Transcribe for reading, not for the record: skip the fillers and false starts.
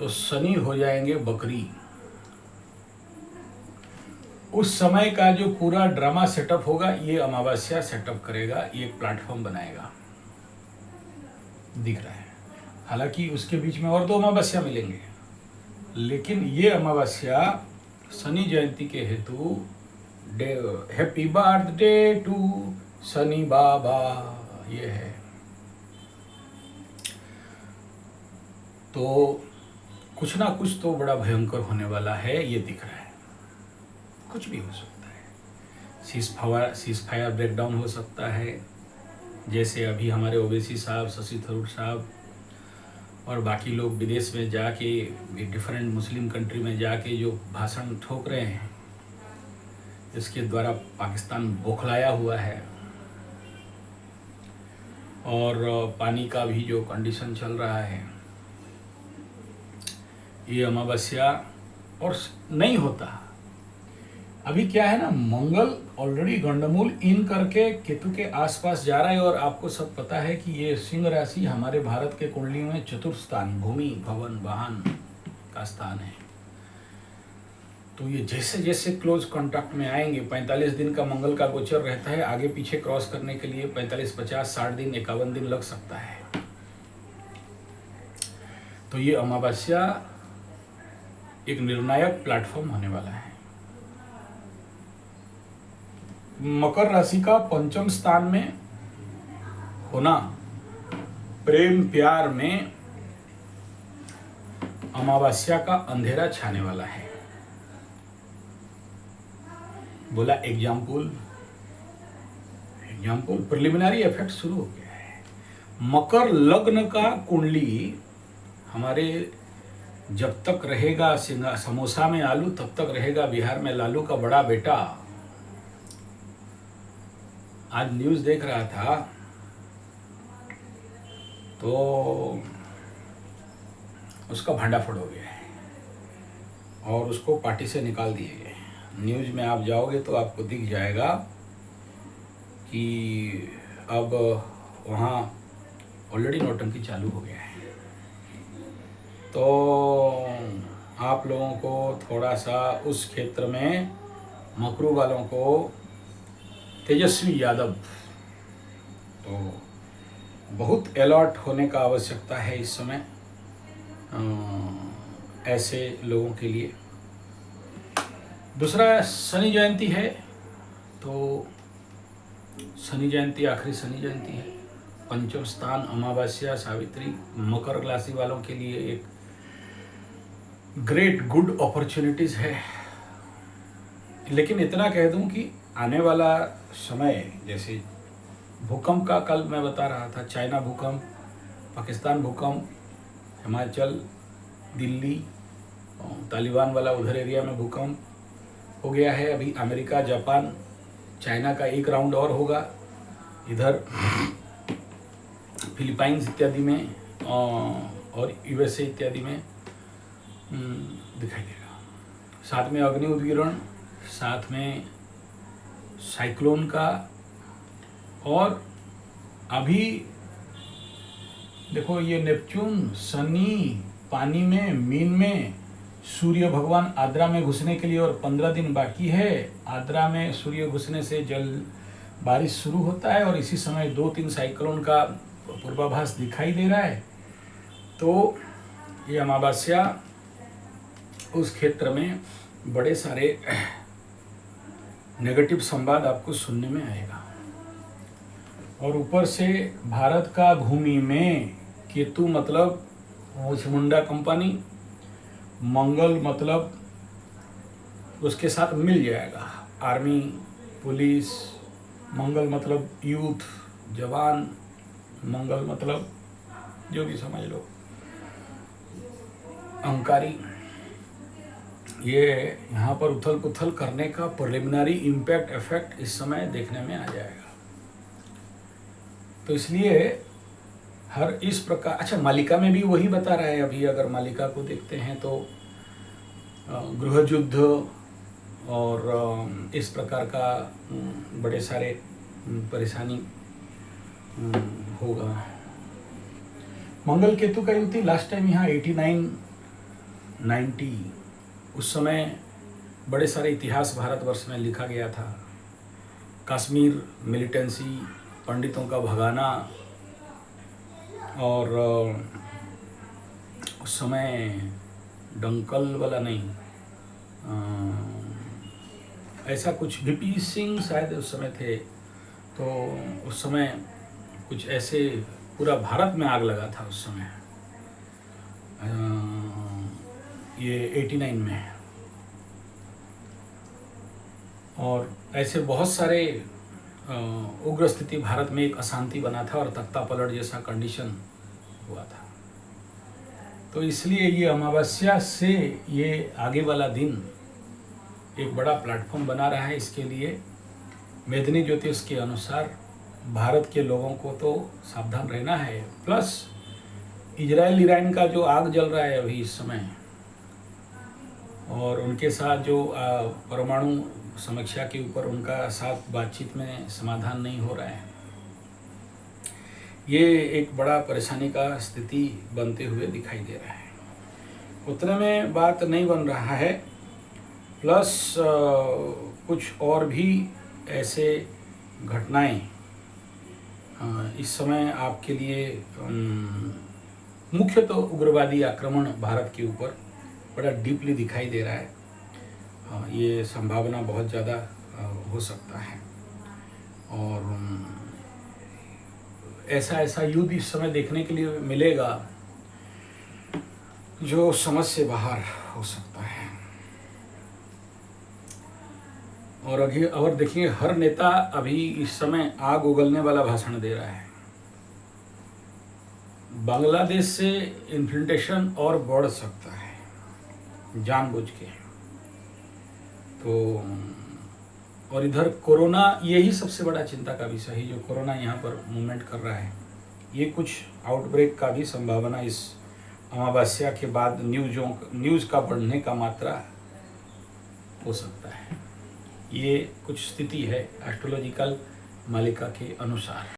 तो शनि हो जाएंगे बकरी। उस समय का जो पूरा ड्रामा सेटअप होगा ये अमावस्या सेटअप करेगा, ये एक प्लेटफॉर्म बनाएगा, दिख रहा है। हालांकि उसके बीच में और 2 अमावस्या मिलेंगे, लेकिन ये अमावस्या शनि जयंती के हेतु हैप्पी बर्थडे टू शनि बाबा ये है। तो कुछ ना कुछ तो बड़ा भयंकर होने वाला है, ये दिख रहा है। कुछ भी हो सकता है, सीज फायर ब्रेकडाउन हो सकता है, जैसे अभी हमारे ओवैसी साहब, शशि थरूर साहब और बाकी लोग विदेश में जाके, डिफरेंट मुस्लिम कंट्री में जाके जो भाषण ठोक रहे हैं, इसके द्वारा पाकिस्तान बौखलाया हुआ है। और पानी का भी जो कंडीशन चल रहा है, ये अमावस्या और नहीं होता। अभी क्या है ना, मंगल ऑलरेडी गंडमूल इन करके केतु के आसपास जा रहा है, और आपको सब पता है कि ये सिंह राशि हमारे भारत के कुंडली में चतुर्थ स्थान, भूमि भवन वाहन का स्थान है। तो ये जैसे जैसे क्लोज कांटेक्ट में आएंगे, 45 दिन का मंगल का गोचर रहता है, आगे पीछे क्रॉस करने के लिए 45, 50, 60 दिन, 51 दिन लग सकता है। तो ये अमावस्या एक निर्णायक प्लेटफॉर्म होने वाला है। मकर राशि का 5वें स्थान में होना, प्रेम प्यार में अमावस्या का अंधेरा छाने वाला है। बोला एग्जाम्पल प्रिलिमिनरी इफेक्ट शुरू हो गया है। मकर लग्न का कुंडली हमारे जब तक रहेगा समोसा में आलू, तब तक रहेगा बिहार में लालू का बड़ा बेटा। आज न्यूज़ देख रहा था तो उसका भंडाफोड़ हो गया है और उसको पार्टी से निकाल दिए गए। न्यूज़ में आप जाओगे तो आपको दिख जाएगा कि अब वहाँ ऑलरेडी नौटंकी चालू हो गया है। तो आप लोगों को थोड़ा सा उस क्षेत्र में, मकरू वालों को, तेजस्वी यादव, तो बहुत अलर्ट होने का आवश्यकता है इस समय ऐसे लोगों के लिए। दूसरा शनि जयंती है, तो शनि जयंती आखिरी शनि जयंती है। 5वें स्थान अमावस्या, सावित्री, मकर राशि वालों के लिए एक ग्रेट गुड अपॉर्चुनिटीज है। लेकिन इतना कह दूं कि आने वाला समय, जैसे भूकंप का कल मैं बता रहा था, चाइना भूकंप, पाकिस्तान भूकंप, हिमाचल, दिल्ली, तालिबान वाला उधर एरिया में भूकंप हो गया है। अभी अमेरिका, जापान, चाइना का एक राउंड और होगा, इधर फिलीपाइंस इत्यादि में और यूएसए इत्यादि में दिखाई देगा। साथ में अग्नि उद्गीरण, साथ में साइक्लोन का, और अभी देखो ये नेपच्यून, शनि पानी में, मीन में, सूर्य भगवान आद्रा में घुसने के लिए और 15 दिन बाकी है। आद्रा में सूर्य घुसने से जल बारिश शुरू होता है और इसी समय 2-3 साइक्लोन का पूर्वाभास दिखाई दे रहा है। तो ये अमावस्या उस क्षेत्र में बड़े सारे नेगेटिव संवाद आपको सुनने में आएगा। और ऊपर से भारत का भूमि में केतु मतलब मुंडा कंपनी, मंगल मतलब उसके साथ मिल जाएगा, आर्मी, पुलिस, मंगल मतलब यूथ, जवान, मंगल मतलब जो भी समझ लो, अहंकारी। ये यहाँ पर उथल पुथल करने का प्रिलिमिनरी इम्पैक्ट इफेक्ट इस समय देखने में आ जाएगा। तो इसलिए हर इस प्रकार, अच्छा मालिका में भी वही बता रहा है। अभी अगर मालिका को देखते हैं तो गृह युद्ध और इस प्रकार का बड़े सारे परेशानी होगा। मंगल केतु का युति लास्ट टाइम यहाँ 89 90, उस समय बड़े सारे इतिहास भारतवर्ष में लिखा गया था। कश्मीर मिलिटेंसी, पंडितों का भगाना, और उस समय डंकल वाला नहीं, ऐसा कुछ वीपी सिंह शायद उस समय थे। तो उस समय कुछ ऐसे पूरा भारत में आग लगा था उस समय, ये 89 में। और ऐसे बहुत सारे उग्र स्थिति भारत में, एक अशांति बना था और तख्ता पलट जैसा कंडीशन हुआ था। तो इसलिए ये अमावस्या से ये आगे वाला दिन एक बड़ा प्लेटफॉर्म बना रहा है। इसके लिए मेदिनी ज्योतिष के अनुसार भारत के लोगों को तो सावधान रहना है, प्लस इजराइल ईरान का जो आग जल रहा है अभी इस समय, और उनके साथ जो परमाणु समीक्षा के ऊपर उनका साथ बातचीत में समाधान नहीं हो रहा है, ये एक बड़ा परेशानी का स्थिति बनते हुए दिखाई दे रहा है। उतने में बात नहीं बन रहा है, प्लस कुछ और भी ऐसे घटनाएं इस समय आपके लिए, मुख्य तो उग्रवादी आक्रमण भारत के ऊपर बड़ा डीपली दिखाई दे रहा है। ये संभावना बहुत ज़्यादा हो सकता है, और ऐसा युद्ध इस समय देखने के लिए मिलेगा जो समझ से बाहर हो सकता है। और अभी और देखिए, हर नेता अभी इस समय आग उगलने वाला भाषण दे रहा है। बांग्लादेश से इन्फिल्ट्रेशन और बढ़ सकता है जानबूझ के। तो और इधर कोरोना, यही सबसे बड़ा चिंता का विषय है, जो कोरोना यहाँ पर मूवमेंट कर रहा है। ये कुछ आउटब्रेक का भी संभावना इस अमावस्या के बाद न्यूज़ का बढ़ने का मात्रा हो सकता है। ये कुछ स्थिति है एस्ट्रोलॉजिकल मालिका के अनुसार।